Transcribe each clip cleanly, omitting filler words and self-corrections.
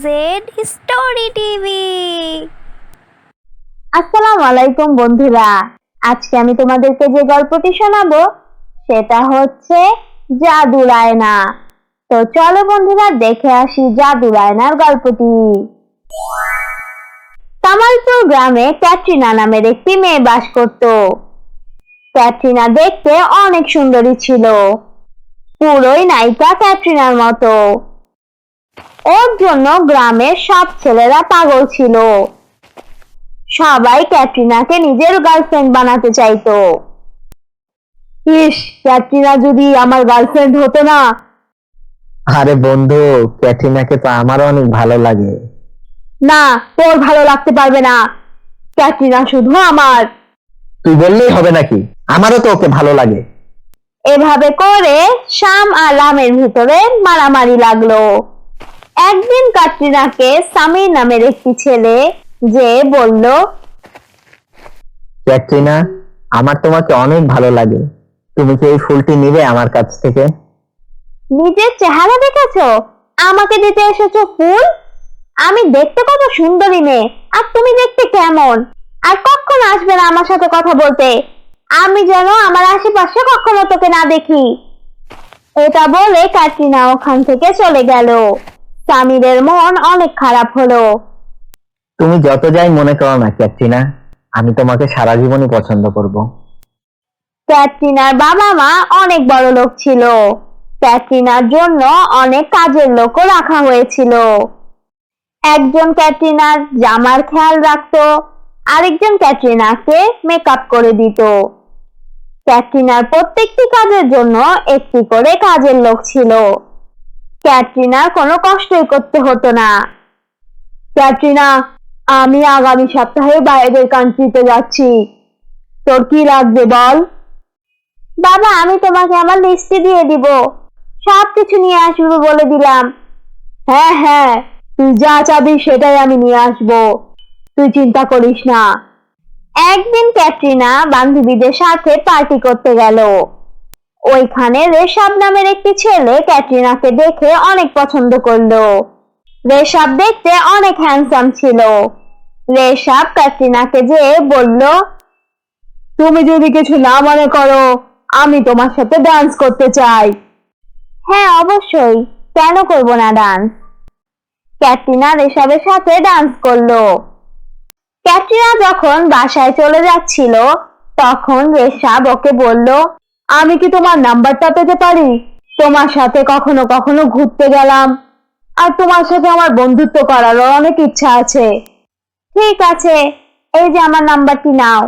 Z story TV. আসসালামু আলাইকুম বন্ধুরা, আজকে আমি তোমাদেরকে যে গল্পটি শোনাবো সেটা হচ্ছে জাদুর আয়না। তো চলো বন্ধুরা দেখে আসি জাদুর আয়নার গল্পটি। কামালপুর গ্রামে ক্যাটরিনা নামের একটি মেয়ে বাস করত। ক্যাটরিনা দেখতে অনেক সুন্দরী ছিল, পুরোই নায়িকা ক্যাটরিনার মতো। ওর জন্য গ্রামের সব ছেলেরা পাগল ছিল। সবাই ক্যাটরিনাকে নিজের গার্লফ্রেন্ড বানাতে চাইতো। ইস, ক্যাটরিনা যদি আমার গার্লফ্রেন্ড হতো না। আরে বন্ধু, ক্যাটরিনাকে তো আমারও অনেক ভালো লাগে। না, তোর ভালো লাগতে পারবে না, ক্যাটরিনা শুধু আমার। তুই বললেই হবে নাকি? আমারও তো ওকে ভালো লাগে। এভাবে করে শ্যাম আর রামের ভিতরে মারামারি লাগলো। একদিন ক্যাটরিনাকে সামির নামের একটি ছেলে যে বলল, ক্যাটরিনা, আমার তোমাকে অনেক ভালো লাগে। তুমি কি এই ফুলটি নিবে আমার কাছ থেকে? নিজের চেহারা দেখেছো, আমাকে দিতে এসেছো ফুল? আমি দেখতে কত সুন্দরী মেয়ে, আর তুমি দেখতে কেমন? আর কখনো আসবে না আমার সাথে কথা বলতে, আমি যেন আমার আশেপাশে কখনো তোকে না দেখি। এটা বলে ক্যাটরিনা ওখান থেকে চলে গেল। সামিরের মন অনেক খারাপ হলো। তুমি যত যাই মনে করো না ক্যাটরিনা, আমি তোমাকে সারা জীবনই পছন্দ করব। ক্যাটরিনার বাবা মা অনেক বড় লোক ছিল। ক্যাটরিনার জন্য অনেক কাজের লোকও রাখা হয়েছিল। একজন ক্যাটরিনার জামার খেয়াল রাখতো, আরেকজন ক্যাটরিনাকে মেকআপ করে দিত। ক্যাটরিনার প্রত্যেকটি কাজের জন্য একটি করে কাজের লোক ছিল। ক্যাটরিনার কোনো কষ্টই করতে হতো না। ক্যাটরিনা, আমি আগামী সপ্তাহে বাইরের কান্ট্রিতে যাচ্ছি, তোর কি লাগবে বল? বাবা, আমি তোমাকে আমার লিস্টে দিয়ে দিব, সবকিছু নিয়ে আসবো বলে দিলাম। হ্যাঁ হ্যাঁ, তুই যা চাবি সেটাই আমি নিয়ে আসবো, তুই চিন্তা করিস না। একদিন ক্যাটরিনা বান্ধবীদের সাথে পার্টি করতে গেল। ওইখানে রেশাব নামের একটি ছেলে ক্যাটরিনাকে দেখে অনেক পছন্দ করলো। রেশাব দেখতে অনেক হ্যান্ডসাম ছিল। রেশাব ক্যাটরিনাকে যেয়ে বলল, তুমি যদি কিছু না মনে করো, আমি তোমার সাথে ডান্স করতে চাই। হ্যাঁ অবশ্যই, কেন করব না ডান্স। ক্যাটরিনা রেশাবের সাথে ডান্স করলো। ক্যাটরিনা যখন বাসায় চলে যাচ্ছিল তখন রেশাব ওকে বলল, আমি কি তোমার নাম্বারটা পেতে পারি? তোমার সাথে কখনো কখনো ঘুরতে গেলাম, আর তোমার সাথে আমার বন্ধুত্ব করারও অনেক ইচ্ছা আছে। ঠিক আছে, এই যে আমার নাম্বারটি নাও।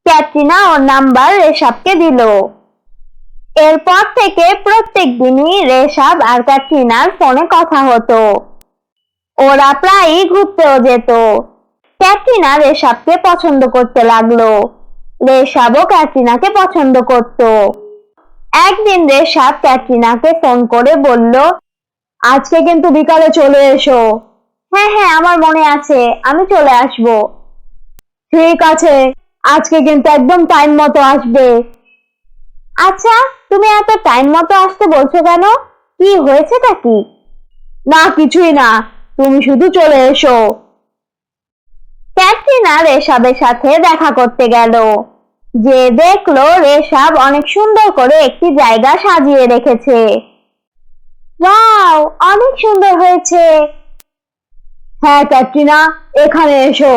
ক্যাটরিনা ওর নাম্বার রেশাবকে দিল। এরপর থেকে প্রত্যেক দিনই রেশাব আর ক্যাটরিনার ফোনে কথা হতো। ওরা প্রায়ই ঘুরতেও যেত। ক্যাটরিনা রেশাবকে পছন্দ করতে লাগলো, রেশাবও ক্যাটরিনাকে পছন্দ করত। একদিন রেশাব ক্যাটরিনাকে ফোন করে বলল, আজকে কিন্তু বিকালে চলে এসো। হ্যাঁ হ্যাঁ, আমার মনে আছে, আমি চলে আসবো। ঠিক আছে, আজকে কিন্তু একদম টাইম মতো আসবে। আচ্ছা, তুমি এত টাইম মতো আসতে বলছো কেন? কি হয়েছেটা কি? না কিছুই না, তুমি শুধু চলে এসো। ক্যাটরিনা রেশাবের সাথে দেখা করতে গেল। যে দেখলো রেশাব অনেক সুন্দর করে একটি জায়গা সাজিয়ে রেখেছে। ওয়াও, অনেক সুন্দর হয়েছে। হ্যাঁ ক্যাটরিনা, এখানে এসো।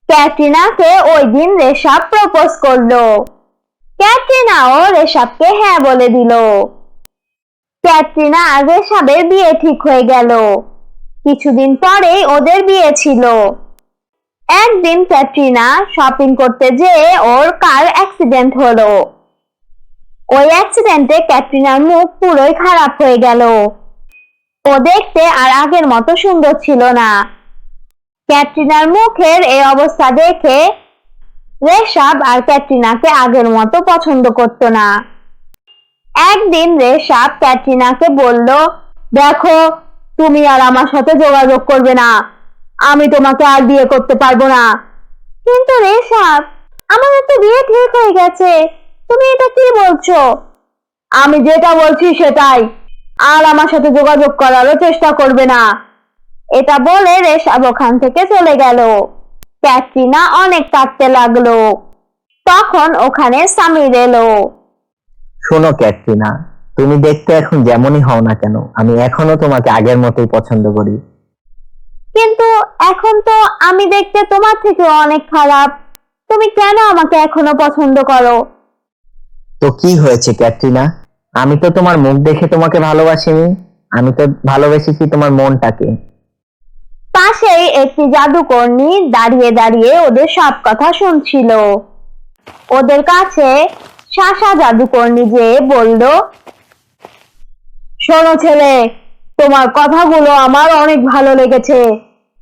ক্যাটরিনাকে ওই দিন রেশাব প্রপোজ করলো। ক্যাটরিনাও রেশাবকে হ্যাঁ বলে দিল। ক্যাটরিনা আর রেশাবের বিয়ে ঠিক হয়ে গেল। কিছুদিন পরেই ওদের বিয়ে ছিল। একদিন ক্যাটরিনা শপিং করতে যেয়ে ওর কার অ্যাক্সিডেন্ট হলো। ওই অ্যাক্সিডেন্টে ক্যাটরিনার মুখ পুরোই খারাপ হয়ে গেল। ও দেখতে আর আগের মতো সুন্দর ছিল না। ক্যাটরিনার মুখের এই অবস্থা দেখে রেশাব আর ক্যাটরিনাকে আগের মতো পছন্দ করত না। একদিন রেশাব ক্যাটরিনাকে বলল, দেখো, তুমি আর আমার সাথে যোগাযোগ করবে না, আমি তোমাকে আর বিয়ে করতে পারবো না। কিন্তু রেশাব, আমাদের তো বিয়ে ঠিক হয়ে গেছে, তুমি এটা কি বলছো? আমি যেটা বলছি সেটাই, আর আমার সাথে যোগাযোগ করারও চেষ্টা করবে না। এটা বলে রেশাব ওখান থেকে চলে গেল। ক্যাটরিনা অনেক কাঁদতে লাগলো। তখন ওখানে সামির এলো। শোনো ক্যাটরিনা, তুমি দেখতে এখন যেমনই হও না কেন, আমি এখনো তোমাকে আগের মতোই পছন্দ করি। কিন্তু এখন তো আমি দেখতে তোমার থেকে অনেক খারাপ। তুমি কেন আমাকে এখনো পছন্দ করো? তো কি হয়েছে ক্যাটরিনা? আমি তো তোমার মুখ দেখে তোমাকে ভালোবাসিনি, আমি তো ভালোবেসেছি তোমার মনটাকে। পাশেই একটি জাদুকর্ণী দাঁড়িয়ে দাঁড়িয়ে ওদের সব কথা শুনছিল। ওদের কাছে শাসা জাদুকর্ণী যে বলল, শোনো ছেলে, তোমার কথাগুলো আমার অনেক ভালো লেগেছে।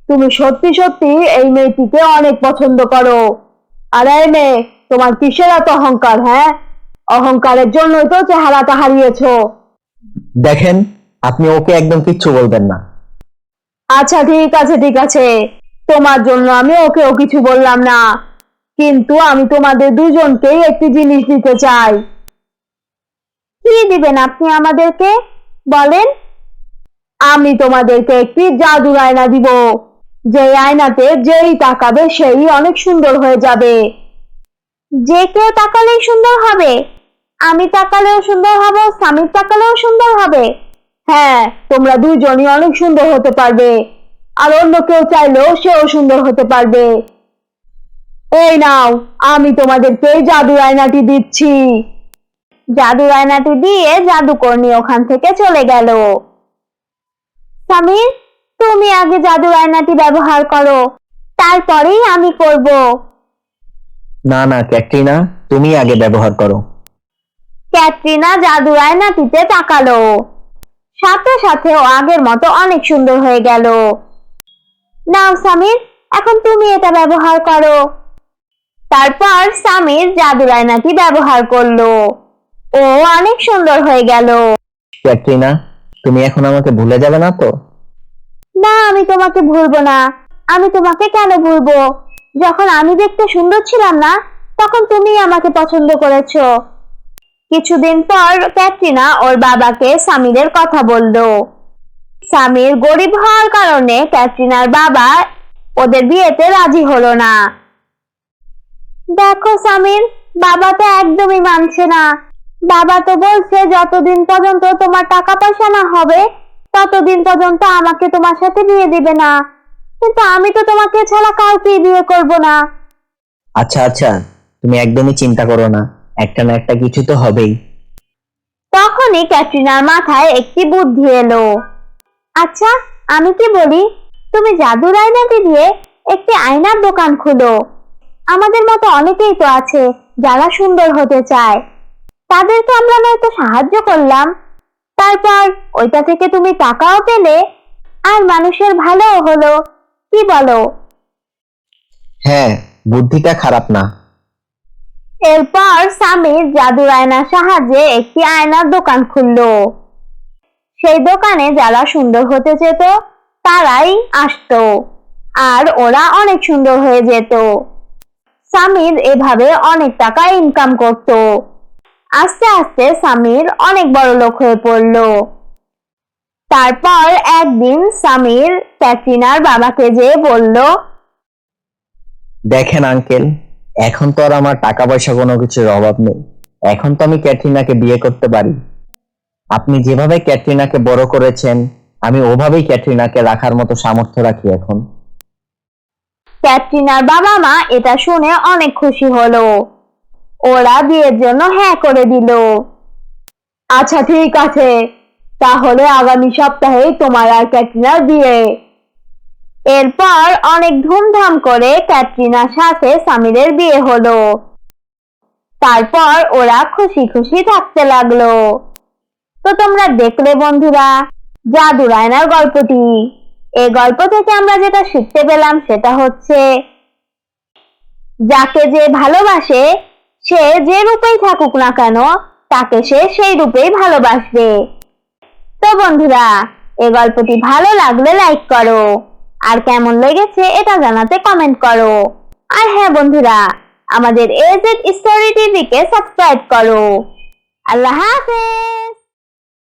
তুমি সত্যি সত্যি এই মেয়েটিকে অনেক পছন্দ করো। আর এই মেয়ে, তোমার কিসের এত অহংকার? হ্যাঁ, অহংকারের জন্যই তো চেহারাটা হারিয়েছো। দেখেন, আপনি ওকে একদম কিচ্ছু বলবেন না। আচ্ছা ঠিক আছে ঠিক আছে, তোমার জন্য আমি ওকেও কিছু বললাম না। কিন্তু আমি তোমাদের দুজনকেই একটি জিনিস দিতে চাই। কি দিবেন আপনি আমাদেরকে? বলেন। আমি তোমাদেরকে একটি জাদুর আয়না দিব, যে আয়নাতে যেই তাকাবে সেই অনেক সুন্দর হয়ে যাবে। যে কেউ তাকালেই সুন্দর হবে? আমি তাকালেও সুন্দর হব, স্বামীর তাকালেও সুন্দর হবে? হ্যাঁ, তোমরা দুজনই অনেক সুন্দর হতে পারবে, আর অন্য কেউ চাইলেও সেও সুন্দর হতে পারবে। এই নাও, আমি তোমাদেরকে এই জাদুর আয়নাটি দিচ্ছি। জাদুর আয়নাটি দিয়ে জাদুকর্ণী ওখান থেকে চলে গেল। সামির, তুমি আগে জাদুর আয়নাটি ব্যবহার করো, তারপরেই আমি করব। না না ক্যাটরিনা, তুমি আগে ব্যবহার করো। ক্যাটরিনা জাদুর আয়নাটিতে তাকালো। সাথে সাথে ও আগের মতো অনেক সুন্দর হয়ে গেল। নাও সামির, এখন তুমি এটা ব্যবহার করো। তারপর সামির জাদুর আয়নাটি ব্যবহার করলো। ও অনেক সুন্দর হয়ে গেল। ক্যাটরিনা, তুমি এখন আমাকে ভুলে যাবে না তো? না, আমি তোমাকে ভুলবো না। আমি তোমাকে কেন ভুলবো? যখন আমি দেখতে সুন্দর ছিলাম না, তখন তুমি আমাকে পছন্দ করেছো। কিছুদিন পর ক্যাটরিনা ওর বাবাকে সামিরের কথা বলল। সামির গরিব হওয়ার কারণে ক্যাটরিনার বাবা ওদের বিয়েতে রাজি হলো না। দেখো সামির, বাবা তো একদমই মানছে না। বাবা তো বলছে যতদিন পর্যন্ত তোমার টাকা পয়সা না হবে ততদিন পর্যন্ত আমাকে তোমার সাথে বিয়ে দিবে না। কিন্তু আমি তো তোমাকে ছাড়া কাউকেই বিয়ে করব না। আচ্ছা আচ্ছা, তুমি একদমই চিন্তা করো না, একটা না একটা কিছু তো হবেই। তখনই ক্যাটরিনার মাথায় একটি বুদ্ধি এলো। আচ্ছা, আমি কি বলি, তুমি জাদুর আয়নাটি দিয়ে একটি আয়নার দোকান খুলো। আমাদের মতো অনেকেই তো আছে যারা সুন্দর হতে চায়, তাদেরকে আমরা নয়তো সাহায্য করলাম, তারপর ওইটা থেকে তুমি টাকাও পেলে, আর মানুষের ভালোও হলো। কি বলো? হ্যাঁ, বুদ্ধিটা খারাপ না। এরপর সামির জাদুর আয়নার সাহায্যে একটি আয়নার দোকান খুললো। সেই দোকানে যারা সুন্দর হতে চেত তারাই আসতো, আর ওরা অনেক সুন্দর হয়ে যেত। সামির এভাবে অনেক টাকা ইনকাম করত। আস্তে আস্তে সামির অনেক বড় লোক হয়ে পড়লো। তারপর একদিন সামির ক্যাটরিনার বাবাকে যেয়ে বলল, দেখেন আঙ্কেল, এখন তো আর আমার টাকা পয়সা কোনো কিছুর অভাব নেই, এখন তো আমি ক্যাটরিনাকে বিয়ে করতে পারি। আপনি যেভাবে ক্যাটরিনাকে বড় করেছেন, আমি ওভাবেই ক্যাটরিনাকে রাখার মতো সামর্থ্য রাখি এখন। ক্যাটরিনার বাবা মা এটা শুনে অনেক খুশি হলো। ওরা বিয়ের জন্য হ্যাঁ করে দিল। আচ্ছা ঠিক আছে, তাহলে আগামী সপ্তাহেই তোমার আর ক্যাটরিনার বিয়ে। এরপর অনেক ধুমধাম করে ক্যাটরিনার সাথে সামিরের বিয়ে হলো। তারপর ওরা খুশি খুশি থাকতে লাগলো। তো তোমরা দেখলে বন্ধুরা জাদুর আয়নার গল্পটি। এই গল্প থেকে আমরা যেটা শিখতে পেলাম সেটা হচ্ছে, যাকে যে ভালোবাসে সে যে রূপেই থাকুক না কেন তাকে সে সেই রূপেই ভালোবাসবে। তো বন্ধুরা, এই গল্পটি ভালো লাগলে লাইক করো, আর কেমন লেগেছে এটা জানাতে কমেন্ট করো। আর হ্যাঁ বন্ধুরা, আমাদের AZ স্টোরি টিভিকে সাবস্ক্রাইব করো। আল্লাহ হাফেজ।